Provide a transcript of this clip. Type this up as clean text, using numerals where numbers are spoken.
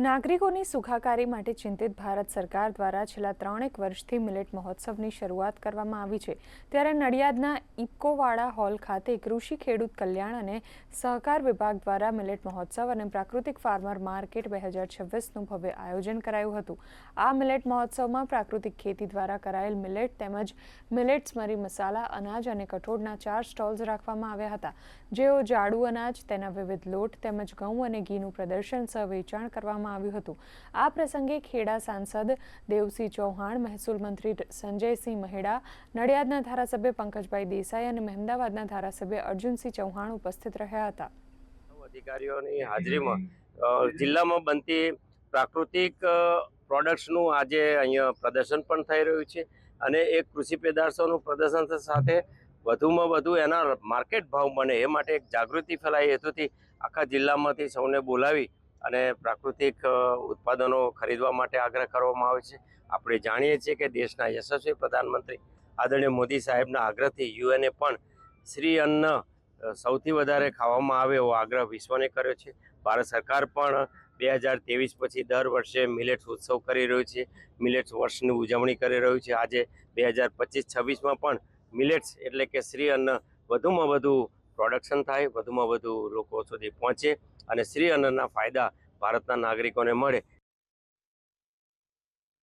નાગરિકોની સુખાકારી માટે ચિંતિત ભારત સરકાર દ્વારા છેલ્લા 3 વર્ષથી મિલેટ મહોત્સવની શરૂઆત કરવામાં આવી છે। ત્યારે નડિયાદના ઇફકોવાડા હોલ ખાતે કૃષિ ખેડૂત કલ્યાણ અને સહકાર વિભાગ દ્વારા મિલેટ મહોત્સવ અને પ્રાકૃતિક ફાર્મર માર્કેટ 2026નું ભવ્ય આયોજન કરાયું હતું। આ મિલેટ મહોત્સવમાં પ્રાકૃતિક ખેતી દ્વારા કરાયેલ મિલેટ તેમજ મિલેટ્સ મરી મસાલા અનાજ અને કઠોળના 4 સ્ટોલ્સ રાખવામાં આવ્યા હતા, જેઓ જાડુ અનાજ, તેના વિવિધ લોટ તેમજ ઘઉં અને ઘીનું પ્રદર્શન સહ વેચાણ કરવામાં આવ્યું હતું। આ પ્રસંગે ખેડા સાંસદ દેવસિંહ ચૌહાણ, મહેસૂલ મંત્રી સંજયસિંહ મહેડા, નડિયાદના ધારાસભ્ય પંકજભાઈ દેસાઈ અને મહેમદાવાદના ધારાસભ્ય અર્જુનસિંહ ચૌહાણ ઉપસ્થિત રહ્યા હતા। અધિકારીઓની હાજરીમાં જિલ્લામાં બનતી પ્રાકૃતિક પ્રોડક્ટ્સનું આજે અહીંયા પ્રદર્શન પણ થઈ રહ્યું છે અને એક કૃષિ પેદાશોનું પ્રદર્શન સાથે વધુમાં વધુ એના માર્કેટ ભાવ બને એ માટે એક જાગૃતિ ફેલાય હેતુથી આખા જિલ્લામાંથી સૌને બોલાવી અને પ્રાકૃતિક ઉત્પાદનો ખરીદવા માટે આગ્રહ કરવામાં આવે છે। આપણે જાણીએ છીએ કે દેશના યશસ્વી પ્રધાનમંત્રી આદરણીય મોદી સાહેબના આગ્રહથી યુએને પણ શ્રી અન્ન સૌથી વધારે ખાવામાં આવે એવો આગ્રહ વિશ્વને કર્યો છે। ભારત સરકાર પણ 2023 પછી દર વર્ષે મિલેટ્સ ઉત્સવ કરી રહ્યું છે, મિલેટ્સ વર્ષની ઉજવણી કરી રહ્યું છે। આજે 2025-26માં પણ મિલેટ્સ એટલે કે શ્રી અન્ન વધુમાં વધુ પ્રોડક્શન થાય, વધુમાં વધુ લોકો સુધી પહોંચે અને શ્રી અન્નના ફાયદા ભારતના નાગરિકોને મળે